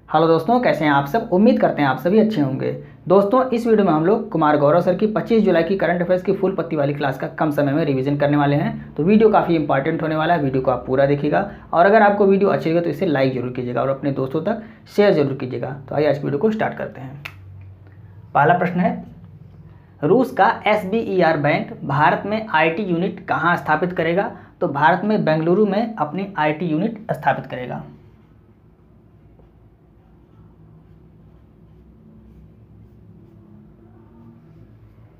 Hello दोस्तों, कैसे हैं आप सब। उम्मीद करते हैं आप सभी अच्छे होंगे। दोस्तों, इस वीडियो में हम लोग कुमार गौरव सर की 25 जुलाई की करंट अफेयर्स की फुल पत्ती वाली क्लास का कम समय में रिवीजन करने वाले हैं। तो वीडियो काफ़ी इंपॉर्टेंट होने वाला है, वीडियो को आप पूरा देखिएगा। और अगर आपको वीडियो अच्छी लगे तो इसे लाइक जरूर कीजिएगा और अपने दोस्तों तक शेयर जरूर कीजिएगा। तो आइए आज वीडियो को स्टार्ट करते हैं। पहला प्रश्न है, रूस का SBER बैंक भारत में IT यूनिट कहाँ स्थापित करेगा। तो भारत में बेंगलुरु में अपनी IT यूनिट स्थापित करेगा।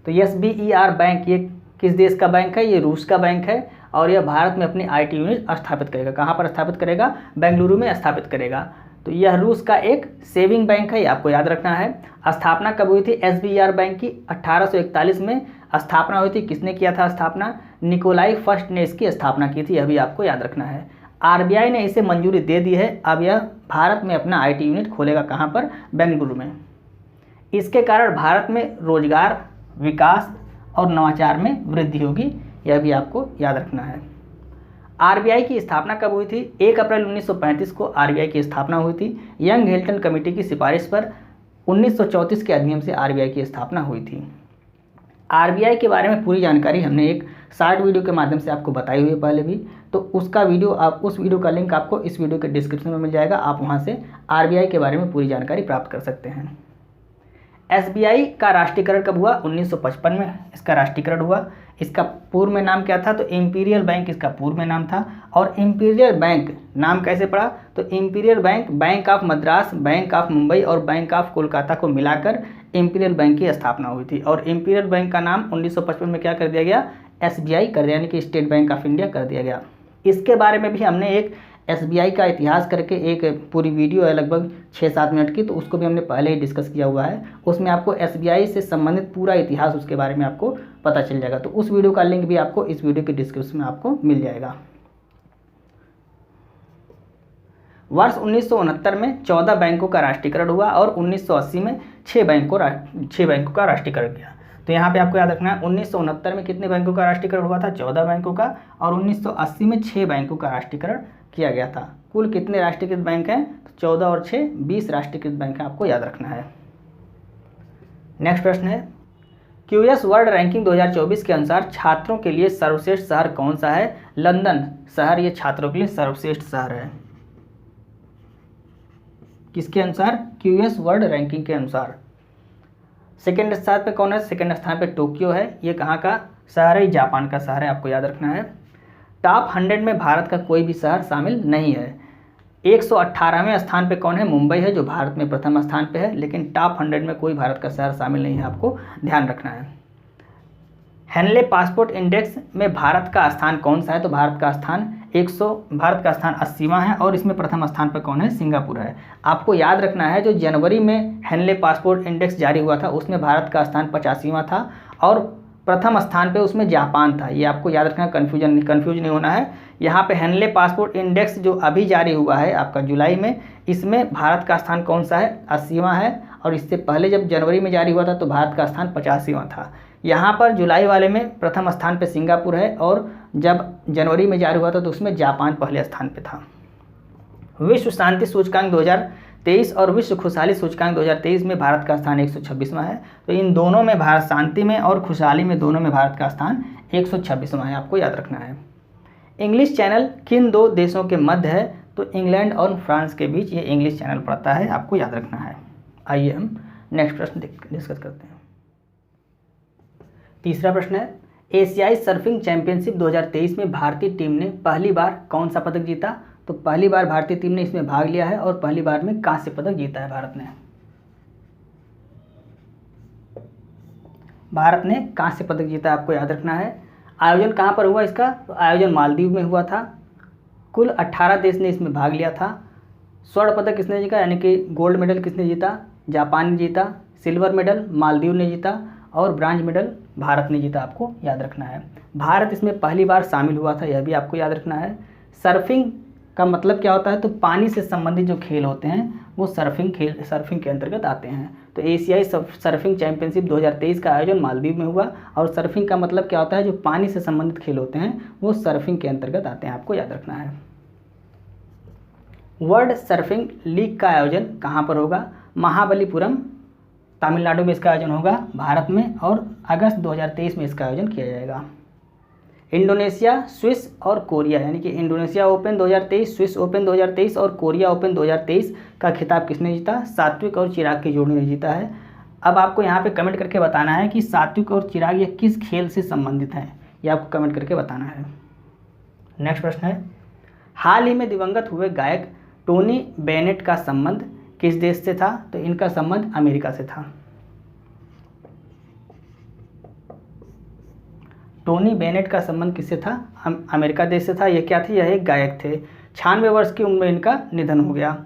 तो SBER बैंक ये किस देश का बैंक है? ये रूस का बैंक है और यह भारत में अपनी IT यूनिट स्थापित करेगा। कहाँ पर स्थापित करेगा? बेंगलुरु में स्थापित करेगा। तो यह रूस का एक सेविंग बैंक है, ये आपको याद रखना है। स्थापना कब हुई थी SBER बैंक की? 1841 में स्थापना हुई थी। किसने किया था स्थापना? निकोलाई फर्स्ट ने इसकी स्थापना की थी, यह भी आपको याद रखना है। RBI ने इसे मंजूरी दे दी है। अब यह भारत में अपना IT यूनिट खोलेगा। कहाँ पर? बेंगलुरु में। इसके कारण भारत में रोजगार, विकास और नवाचार में वृद्धि होगी, यह भी आपको याद रखना है। RBI की स्थापना कब हुई थी? 1 अप्रैल 1935 को RBI की स्थापना हुई थी। यंग हिल्टन कमेटी की सिफारिश पर 1934 के अधिनियम से RBI की स्थापना हुई थी। RBI के बारे में पूरी जानकारी हमने एक शॉर्ट वीडियो के माध्यम से आपको बताई हुई है पहले भी। तो उस वीडियो का लिंक आपको इस वीडियो के डिस्क्रिप्शन में मिल जाएगा। आप वहां से RBI के बारे में पूरी जानकारी प्राप्त कर सकते हैं। SBI का राष्ट्रीयकरण कब हुआ? 1955 में इसका राष्ट्रीयकरण हुआ। इसका पूर्व में नाम क्या था? तो इंपीरियल बैंक इसका पूर्व में नाम था। और इंपीरियल बैंक नाम कैसे पड़ा? तो imperial bank bank of Madras, bank of Mumbai और बैंक ऑफ कोलकाता को मिलाकर इंपीरियल बैंक की स्थापना हुई थी। और इंपीरियल बैंक का नाम 1955 में क्या कर दिया गया? SBI कर दिया, यानी कि स्टेट बैंक ऑफ इंडिया कर दिया गया। इसके बारे में भी हमने एक SBI का इतिहास करके एक पूरी वीडियो है लगभग 6-7 मिनट की, तो उसको भी हमने पहले ही डिस्कस किया हुआ है। उसमें आपको SBI से संबंधित पूरा इतिहास उसके बारे में आपको पता चल जाएगा। तो उस वीडियो का लिंक भी आपको इस वीडियो के डिस्क्रिप्शन में आपको मिल जाएगा। वर्ष 1969 में 14 बैंकों का राष्ट्रीयकरण हुआ और 1980 में 6 बैंकों का राष्ट्रीयकरण किया। तो यहाँ पे आपको याद रखना है, 1969 में कितने बैंकों का राष्ट्रीयकरण हुआ था? 14 बैंकों का। और 1980 में 6 बैंकों का राष्ट्रीयकरण किया गया था। कुल कितने राष्ट्रीयकृत बैंक हैं? तो 14 और 6 20 राष्ट्रीयकृत बैंक हैं, आपको याद रखना है। नेक्स्ट प्रश्न है, QS वर्ल्ड रैंकिंग 2024 के अनुसार छात्रों के लिए सर्वश्रेष्ठ शहर कौन सा है? लंदन शहर ये छात्रों के लिए सर्वश्रेष्ठ शहर है। किसके अनुसार? QS वर्ल्ड रैंकिंग के अनुसार। सेकेंड स्थान पे कौन है? सेकेंड स्थान पे टोक्यो है। ये कहाँ का शहर है? जापान का शहर है, आपको याद रखना है। टॉप 100 में भारत का कोई भी शहर शामिल नहीं है। 118वें स्थान पे कौन है? मुंबई है, जो भारत में प्रथम स्थान पे है। लेकिन टॉप 100 में कोई भारत का शहर शामिल नहीं है, आपको ध्यान रखना है। हेनले पासपोर्ट इंडेक्स में भारत का स्थान कौन सा है? तो भारत का स्थान 80वां है और इसमें प्रथम स्थान पर कौन है? सिंगापुर है। आपको याद रखना है, जो जनवरी में हेनले पासपोर्ट इंडेक्स जारी हुआ था उसमें भारत का स्थान 85वां था और प्रथम स्थान पे उसमें जापान था। ये आपको याद रखना, कंफ्यूज नहीं होना है। यहाँ पे हेनले पासपोर्ट इंडेक्स जो अभी जारी हुआ है आपका जुलाई में, इसमें भारत का स्थान कौन सा है? 80वां है। और इससे पहले जब जनवरी में जारी हुआ था तो भारत का स्थान 85वां था। यहाँ पर जुलाई वाले में प्रथम स्थान पे सिंगापुर है और जब जनवरी में जारी हुआ था तो उसमें जापान पहले स्थान पे था। विश्व शांति सूचकांक 2023 और विश्व खुशहाली सूचकांक 2023 में भारत का स्थान 126वां है। तो इन दोनों में भारत, शांति में और खुशहाली में दोनों में भारत का स्थान 126वां है, आपको याद रखना है। इंग्लिश चैनल किन 2 देशों के मध्य है? तो इंग्लैंड और फ्रांस के बीच ये इंग्लिश चैनल पड़ता है, आपको याद रखना है। आइए हम नेक्स्ट प्रश्न डिस्कस करते हैं। तीसरा प्रश्न है, एशियाई सर्फिंग चैंपियनशिप 2023 में भारतीय टीम ने पहली बार कौन सा पदक जीता? तो पहली बार भारतीय टीम ने इसमें भाग लिया है और पहली बार में कांस्य पदक जीता है भारत ने। भारत ने कांस्य पदक जीता, आपको याद रखना है। आयोजन कहाँ पर हुआ इसका? तो आयोजन मालदीव में हुआ था। कुल 18 देश ने इसमें भाग लिया था। स्वर्ण पदक किसने जीता, यानी कि गोल्ड मेडल किसने जीता? जापान ने जीता। सिल्वर मेडल मालदीव ने जीता और ब्रांज मेडल भारत ने जीता, आपको याद रखना है। भारत इसमें पहली बार शामिल हुआ था, यह भी आपको याद रखना है। सर्फिंग का मतलब क्या होता है? तो पानी से संबंधित जो खेल होते हैं वो सर्फिंग के अंतर्गत आते हैं। तो एशियाई सर्फिंग चैंपियनशिप 2023 का आयोजन मालदीव में हुआ और सर्फिंग का मतलब क्या होता है? जो पानी से संबंधित खेल होते हैं वो सर्फिंग के अंतर्गत आते हैं, आपको याद रखना है। वर्ल्ड सर्फिंग लीग का आयोजन कहाँ पर होगा? महाबलीपुरम तमिलनाडु में इसका आयोजन होगा भारत में, और अगस्त 2023 में इसका आयोजन किया जाएगा। इंडोनेशिया, स्विस और कोरिया, यानी कि इंडोनेशिया ओपन 2023, स्विस ओपन 2023 और कोरिया ओपन 2023 का खिताब किसने जीता? सात्विक और चिराग की जोड़ी ने जीता है। अब आपको यहाँ पे कमेंट करके बताना है कि सात्विक और चिराग ये किस खेल से संबंधित हैं, ये आपको कमेंट करके बताना है। नेक्स्ट प्रश्न है, हाल ही में दिवंगत हुए गायक टोनी बेनेट का संबंध किस देश से था? तो इनका संबंध अमेरिका से था। टोनी बेनेट का संबंध किससे था? अमेरिका देश से था। यह क्या थे? यह एक गायक थे। 96 वर्ष की उम्र में इनका निधन हो गया।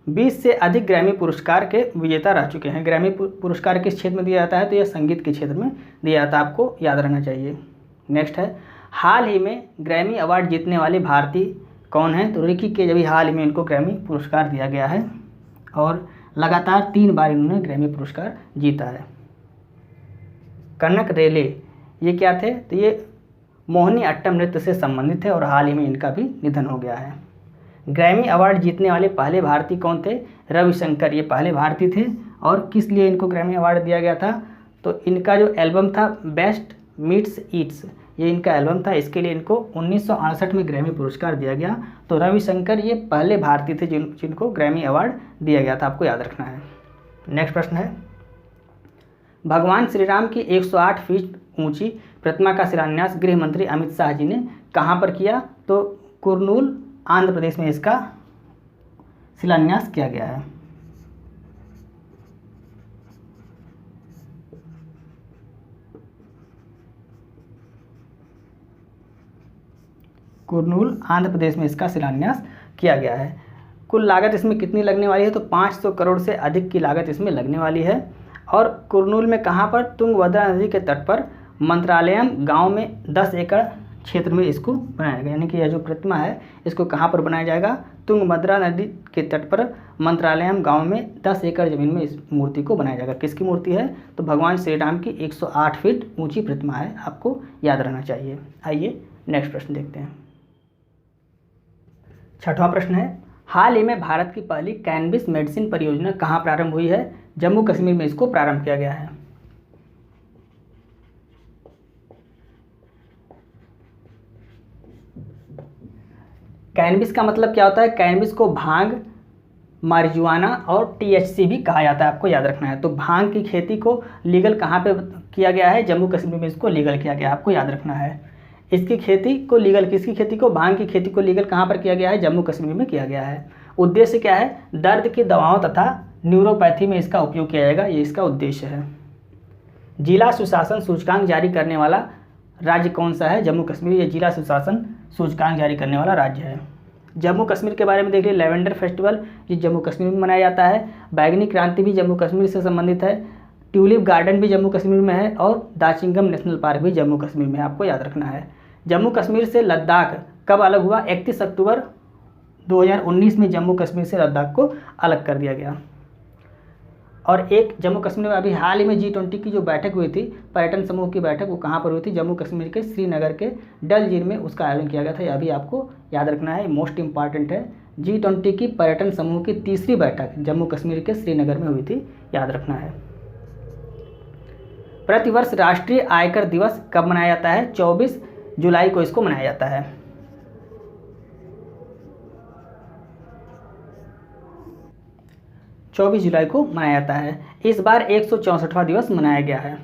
20 से अधिक ग्रैमी पुरस्कार के विजेता रह चुके हैं। ग्रैमी पुरस्कार किस क्षेत्र में दिया जाता है? तो यह संगीत के क्षेत्र में दिया जाता है, आपको याद रहना चाहिए। नेक्स्ट है, हाल ही में ग्रैमी अवार्ड जीतने वाले भारतीय कौन हैं? तो रिकी के अभी हाल ही में इनको ग्रैमी पुरस्कार दिया गया है और लगातार 3 बार इन्होंने ग्रैमी पुरस्कार जीता है। कनक रेले ये क्या थे? तो ये मोहिनी अट्टम नृत्य से संबंधित है और हाल ही में इनका भी निधन हो गया है। ग्रैमी अवार्ड जीतने वाले पहले भारतीय कौन थे? रविशंकर, ये पहले भारतीय थे। और किस लिए इनको ग्रैमी अवार्ड दिया गया था? तो इनका जो एल्बम था बेस्ट मीट्स ईट्स, ये इनका एल्बम था, इसके लिए इनको 1968 में ग्रैमी पुरस्कार दिया गया। तो रविशंकर ये पहले भारतीय थे जिनको ग्रैमी अवार्ड दिया गया था, आपको याद रखना है। नेक्स्ट प्रश्न है, भगवान श्री राम की 108 फीट ऊंची प्रतिमा का शिलान्यास गृह मंत्री अमित शाह जी ने कहाँ पर किया? तो कुर्नूल आंध्र प्रदेश में इसका शिलान्यास किया गया है। कुर्नूल आंध्र प्रदेश में इसका शिलान्यास किया गया है। कुल लागत इसमें कितनी लगने वाली है? तो 500 करोड़ से अधिक की लागत इसमें लगने वाली है। और कुर्नूल में कहाँ पर? तुंगभद्रा नदी के तट पर मंत्रालयम गांव में 10 एकड़ क्षेत्र में इसको बनाया जाएगा। यानी कि यह जो प्रतिमा है इसको कहाँ पर बनाया जाएगा? तुंगभद्रा नदी के तट पर मंत्रालयम गांव में 10 एकड़ ज़मीन में इस मूर्ति को बनाया जाएगा। किसकी मूर्ति है? तो भगवान श्री राम की 108 फीट ऊंची प्रतिमा है, आपको याद रहना चाहिए। आइए नेक्स्ट प्रश्न देखते हैं। 6वां प्रश्न है, हाल ही में भारत की पहली कैनबिस मेडिसिन परियोजना कहाँ प्रारंभ हुई है? जम्मू कश्मीर में इसको प्रारंभ किया गया है। कैनबिस का मतलब क्या होता है? कैनबिस को भांग, मारिजुआना और THC भी कहा जाता है, आपको याद रखना है। तो भांग की खेती को लीगल कहाँ पे किया गया है? जम्मू कश्मीर में इसको लीगल किया गया है, आपको याद रखना है। इसकी खेती को लीगल, किसकी खेती को? भांग की खेती को लीगल कहाँ पर किया गया है? जम्मू कश्मीर में किया गया है। उद्देश्य क्या है? दर्द की दवाओं तथा न्यूरोपैथी में इसका उपयोग किया जाएगा, ये इसका उद्देश्य है। जिला सुशासन सूचकांक जारी करने वाला राज्य कौन सा है? जम्मू कश्मीर, ये जिला सुशासन सूचकांक जारी करने वाला राज्य है। जम्मू कश्मीर के बारे में देख लीजिए, लेवेंडर फेस्टिवल ये जम्मू कश्मीर में मनाया जाता है। बैगनी क्रांति भी जम्मू कश्मीर से संबंधित है। ट्यूलिप गार्डन भी जम्मू कश्मीर में है और दाचिंगम नेशनल पार्क भी जम्मू कश्मीर में है, आपको याद रखना है। जम्मू कश्मीर से लद्दाख कब अलग हुआ? 31 अक्टूबर 2019 में जम्मू कश्मीर से लद्दाख को अलग कर दिया गया। और एक जम्मू कश्मीर में अभी हाल ही में G20 की जो बैठक हुई थी, पर्यटन समूह की बैठक, वो कहाँ पर हुई थी? जम्मू कश्मीर के श्रीनगर के डल झील में उसका आयोजन किया गया था। यह भी आपको याद रखना है, मोस्ट इंपॉर्टेंट है। G20 की पर्यटन समूह की 3री बैठक जम्मू कश्मीर के श्रीनगर में हुई थी, याद रखना है। प्रतिवर्ष राष्ट्रीय आयकर दिवस कब मनाया जाता है? 24 जुलाई को इसको मनाया जाता है। जुलाई को मनाया जाता है। इस बार 164वां दिवस मनाया गया है।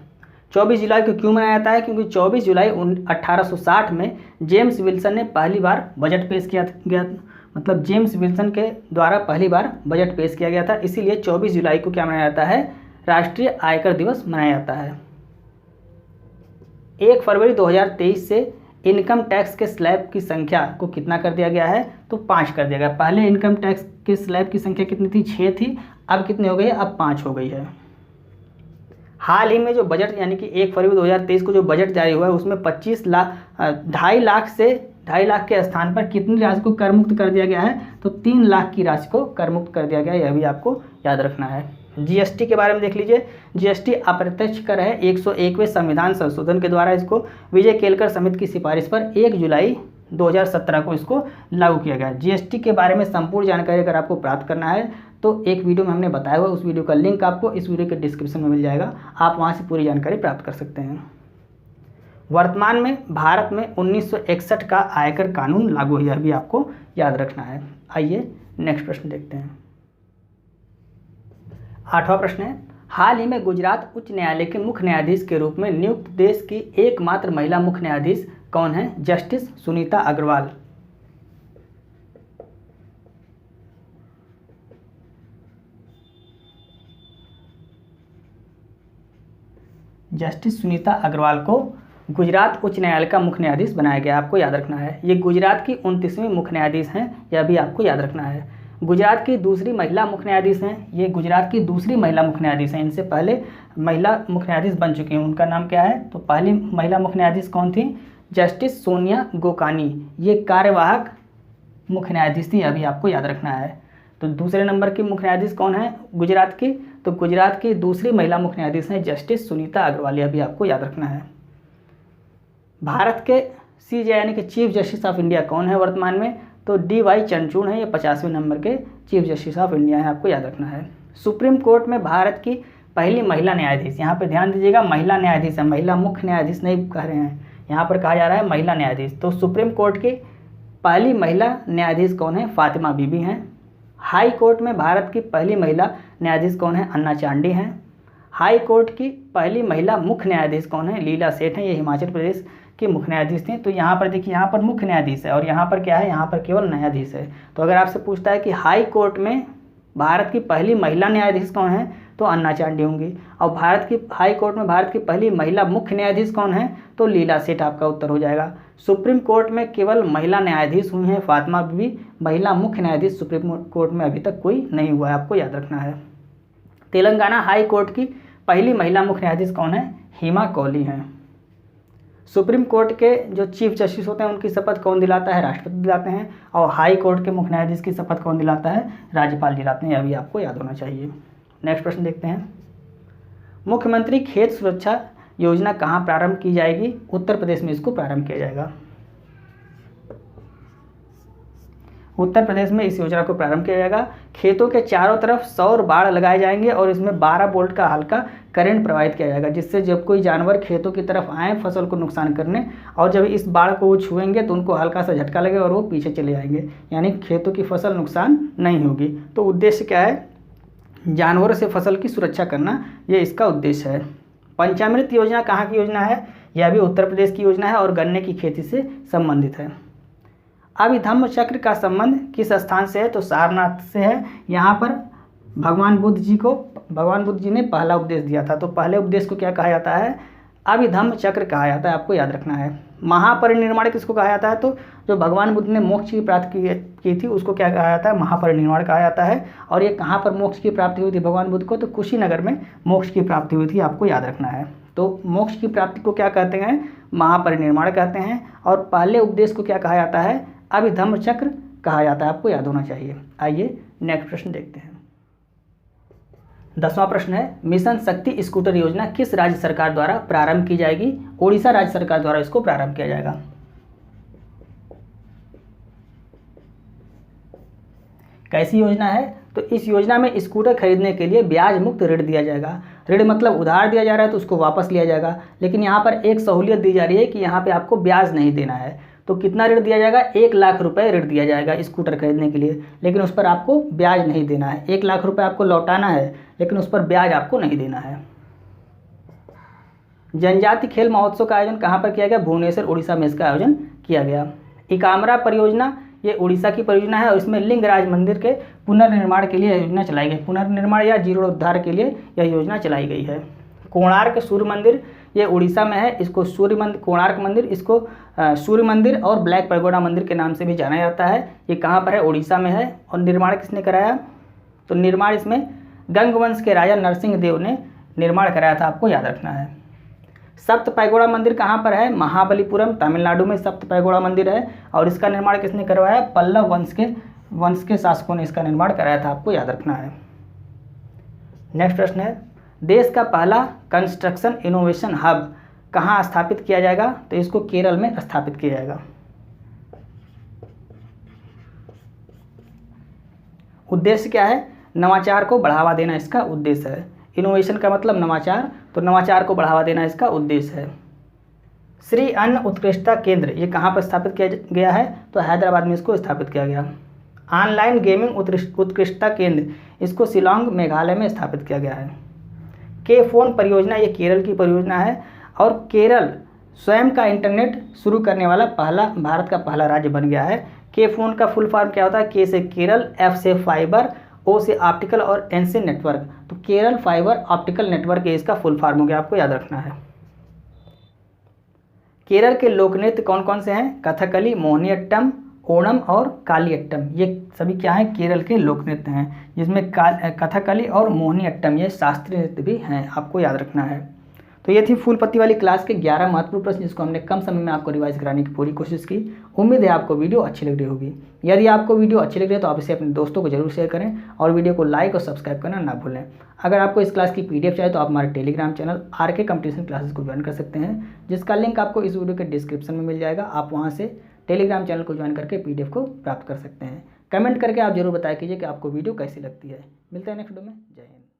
24 जुलाई को क्यों मनाया जाता है? क्योंकि 24 जुलाई 1860 में जेम्स विल्सन ने पहली बार बजट पेश किया गया, मतलब जेम्स विल्सन के द्वारा पहली बार बजट पेश किया गया था, इसीलिए 24 जुलाई को क्या मनाया जाता है? राष्ट्रीय आयकर दिवस मनाया जाता है। 1 फरवरी 2023 से इनकम टैक्स के स्लैब की संख्या को कितना कर दिया गया है? तो 5 कर दिया गया। पहले इनकम टैक्स के स्लैब की संख्या कितनी थी? 6 थी, अब कितनी हो गई है? अब 5 हो गई है। हाल ही में जो बजट, यानी कि 1 फरवरी 2023 को जो बजट जारी हुआ है उसमें 2.5 लाख से 2.5 लाख के स्थान पर कितनी राशि को कर मुक्त कर दिया गया है? तो 3 लाख की राशि को कर मुक्त कर दिया गया है, यह भी आपको याद रखना है। GST के बारे में देख लीजिए। GST अप्रत्यक्ष कर है। 101वें संविधान संशोधन के द्वारा इसको विजय केलकर समिति की सिफारिश पर 1 जुलाई 2017 को इसको लागू किया गया। जीएसटी के बारे में संपूर्ण जानकारी अगर आपको प्राप्त करना है तो एक वीडियो में हमने बताया हुआ, उस वीडियो का लिंक आपको इस वीडियो के डिस्क्रिप्शन में मिल जाएगा, आप वहाँ से पूरी जानकारी प्राप्त कर सकते हैं। वर्तमान में भारत में 1961 का आयकर कानून लागू है, यह भी आपको याद रखना है। आइए नेक्स्ट प्रश्न देखते हैं। 8वां प्रश्न है, हाल ही में गुजरात उच्च न्यायालय के मुख्य न्यायाधीश के रूप में नियुक्त देश की एकमात्र महिला मुख्य न्यायाधीश कौन है? जस्टिस सुनीता अग्रवाल। जस्टिस सुनीता अग्रवाल को गुजरात उच्च न्यायालय का मुख्य न्यायाधीश बनाया गया, आपको याद रखना है। ये गुजरात की 29वीं मुख्य न्यायाधीश हैं, यह भी आपको याद रखना है। गुजरात की दूसरी महिला मुख्य न्यायाधीश हैं, ये गुजरात की दूसरी महिला मुख्य न्यायाधीश हैं। इनसे पहले महिला मुख्य न्यायाधीश बन चुकी हैं, उनका नाम क्या है? तो पहली महिला मुख्य न्यायाधीश कौन थी? जस्टिस सोनिया गोकानी, ये कार्यवाहक मुख्य न्यायाधीश थी, अभी आपको याद रखना है। तो दूसरे नंबर की मुख्य न्यायाधीश कौन है गुजरात की? तो गुजरात की दूसरी महिला मुख्य न्यायाधीश हैं जस्टिस सुनीता अग्रवाल, यह भी आपको याद रखना है। भारत के CJ यानी कि चीफ जस्टिस ऑफ इंडिया कौन है वर्तमान में? तो DY चंद्रचूड़ हैं, ये 50वें नंबर के चीफ जस्टिस ऑफ इंडिया हैं, आपको याद रखना है। सुप्रीम कोर्ट में भारत की पहली महिला न्यायाधीश, यहाँ पे ध्यान दीजिएगा, महिला न्यायाधीश है, महिला मुख्य न्यायाधीश नहीं कह रहे हैं, यहाँ पर कहा जा रहा है महिला न्यायाधीश। तो सुप्रीम कोर्ट की पहली महिला न्यायाधीश कौन है? फातिमा बीबी हैं। हाई कोर्ट में भारत की पहली महिला न्यायाधीश कौन है? अन्ना चांडी हैं। हाई कोर्ट की पहली महिला मुख्य न्यायाधीश कौन है? लीला सेठ हैं, ये हिमाचल प्रदेश की मुख्य न्यायाधीश थी। तो यहाँ पर देखिए, यहाँ पर मुख्य न्यायाधीश है और यहाँ पर क्या है? यहाँ पर केवल न्यायाधीश है। तो अगर आपसे पूछता है कि हाई कोर्ट में भारत की पहली महिला न्यायाधीश कौन है, तो अन्ना चांडी होंगी। और भारत की हाई कोर्ट में भारत की पहली महिला मुख्य न्यायाधीश कौन है? तो लीला सेठ आपका उत्तर हो जाएगा। सुप्रीम कोर्ट में केवल महिला न्यायाधीश हुई हैं फातिमा बीबी, महिला मुख्य न्यायाधीश सुप्रीम कोर्ट में अभी तक कोई नहीं हुआ है, आपको याद रखना है। तेलंगाना हाई कोर्ट की पहली महिला मुख्य न्यायाधीश कौन है? हेमा कौली हैं। सुप्रीम कोर्ट के जो चीफ जस्टिस होते हैं उनकी शपथ कौन दिलाता है? राष्ट्रपति दिलाते हैं। और हाई कोर्ट के मुख्य न्यायाधीश की शपथ कौन दिलाता है? राज्यपाल दिलाते हैं, यह भी आपको याद होना चाहिए। नेक्स्ट प्रश्न देखते हैं। मुख्यमंत्री खेत सुरक्षा योजना कहाँ प्रारंभ की जाएगी? उत्तर प्रदेश में इसको प्रारंभ किया जाएगा। उत्तर प्रदेश में इस योजना को प्रारंभ किया जाएगा। खेतों के चारों तरफ सौर बाड़ लगाए जाएंगे और इसमें 12 वोल्ट का हल्का करंट प्रवाहित किया जाएगा, जिससे जब कोई जानवर खेतों की तरफ आए फसल को नुकसान करने, और जब इस बाड़ को वो छुएंगे तो उनको हल्का सा झटका लगेगा और वो पीछे चले जाएंगे, यानी खेतों की फसल नुकसान नहीं होगी। तो उद्देश्य क्या है? जानवरों से फसल की सुरक्षा करना, ये इसका उद्देश्य है। पंचामृत योजना कहाँ की योजना है? यह भी उत्तर प्रदेश की योजना है और गन्ने की खेती से संबंधित है। अभिधम्म चक्र का संबंध किस स्थान से है? तो सारनाथ से है। यहाँ पर भगवान बुद्ध जी ने पहला उपदेश दिया था। तो पहले उपदेश को क्या कहा जाता है? अभिधम्म चक्र कहा जाता है, आपको याद रखना है। महापरिनिर्वाण किसको कहा जाता है? तो जो भगवान बुद्ध ने मोक्ष की प्राप्ति की थी उसको क्या कहा जाता है? महापरिनिर्वाण कहा जाता है। और ये कहाँ पर मोक्ष की प्राप्ति हुई थी भगवान बुद्ध को? तो कुशीनगर में मोक्ष की प्राप्ति हुई थी, आपको याद रखना है। तो मोक्ष की प्राप्ति को क्या कहते हैं? महापरिनिर्वाण कहते हैं। और पहले उपदेश को क्या कहा जाता है? अभिधम्म चक्र कहा जाता है, आपको याद होना चाहिए। आइए नेक्स्ट प्रश्न देखते हैं। 10वां प्रश्न है, मिशन शक्ति स्कूटर योजना किस राज्य सरकार द्वारा प्रारंभ की जाएगी? ओडिशा राज्य सरकार द्वारा इसको प्रारंभ किया जाएगा। कैसी योजना है? तो इस योजना में स्कूटर खरीदने के लिए ब्याज मुक्त ऋण दिया जाएगा। ऋण मतलब उधार दिया जा रहा है तो उसको वापस लिया जाएगा, लेकिन यहाँ पर एक सहूलियत दी जा रही है कि यहाँ पे आपको ब्याज नहीं देना है। तो कितना ऋण दिया जाएगा? 1 लाख रुपए ऋण दिया जाएगा स्कूटर खरीदने के लिए, लेकिन उस पर आपको ब्याज नहीं देना है। 1 लाख रुपए आपको लौटाना है, लेकिन उस पर ब्याज आपको नहीं देना है। जनजाति खेल महोत्सव का आयोजन कहाँ पर किया गया? भुवनेश्वर उड़ीसा में इसका आयोजन किया गया। इकामरा परियोजना ये उड़ीसा की परियोजना है और इसमें लिंगराज मंदिर के पुनर्निर्माण के लिए योजना चलाई गई। पुनर्निर्माण या जीर्णोद्धार के लिए यह योजना चलाई गई है। कोणार्क सूर्य मंदिर ये उड़ीसा में है, इसको सूर्य मंदिर, कोणार्क मंदिर, इसको सूर्य मंदिर और ब्लैक पैगोडा मंदिर के नाम से भी जाना जाता है। ये कहाँ पर है? उड़ीसा में है। और निर्माण किसने कराया? तो निर्माण इसमें गंग वंश के राजा नरसिंह देव ने निर्माण कराया था, आपको याद रखना है। सप्त पैगोडा मंदिर कहाँ पर है? महाबलीपुरम तमिलनाडु में सप्त पैगोडा मंदिर है और इसका निर्माण किसने करवाया? पल्लव वंश के शासकों ने इसका निर्माण कराया था, आपको याद रखना है। नेक्स्ट प्रश्न है, देश का पहला कंस्ट्रक्शन इनोवेशन हब कहाँ स्थापित किया जाएगा? तो इसको केरल में स्थापित किया जाएगा। उद्देश्य क्या है? नवाचार को बढ़ावा देना इसका उद्देश्य है। इनोवेशन का मतलब नवाचार, तो नवाचार को बढ़ावा देना इसका उद्देश्य है। श्री अन्न उत्कृष्टता केंद्र ये कहाँ पर स्थापित किया गया है? तो हैदराबाद में इसको स्थापित किया गया। ऑनलाइन गेमिंग उत्कृष्टता केंद्र इसको शिलांग मेघालय में स्थापित किया गया है। के फोन परियोजना ये केरल की परियोजना है और केरल स्वयं का इंटरनेट शुरू करने वाला भारत का पहला राज्य बन गया है। के फोन का फुल फॉर्म क्या होता है? के से केरल, एफ से फाइबर, ओ से ऑप्टिकल और एन से नेटवर्क। तो केरल फाइबर ऑप्टिकल नेटवर्क ये इसका फुल फॉर्म हो गया, आपको याद रखना है। केरल के लोक नृत्य कौन कौन से हैं? कथकली, मोहिनीअट्टम, ओणम और कालियट्टम ये सभी क्या हैं? केरल के लोक नृत्य हैं, जिसमें कथकली और मोहिनीअट्टम ये शास्त्रीय नृत्य भी हैं, आपको याद रखना है। तो ये थी फूल पत्ती वाली क्लास के 11 महत्वपूर्ण प्रश्न, जिसको हमने कम समय में आपको रिवाइज कराने की पूरी कोशिश की। उम्मीद है आपको वीडियो अच्छी लग रही होगी। यदि आपको वीडियो अच्छी लग रही है तो आप इसे अपने दोस्तों को जरूर शेयर करें और वीडियो को लाइक और सब्सक्राइब करना ना भूलें। अगर आपको इस क्लास की PDF चाहिए तो आप हमारे Telegram channel RK competition classes को ज्वाइन कर सकते हैं, जिसका लिंक आपको इस वीडियो के डिस्क्रिप्शन में मिल जाएगा। आप वहाँ से टेलीग्राम चैनल को ज्वाइन करके PDF को प्राप्त कर सकते हैं। कमेंट करके आप जरूर बताया कीजिए कि आपको वीडियो कैसी लगती है। मिलते हैं नेक्स्ट वीडियो में। जय हिंद।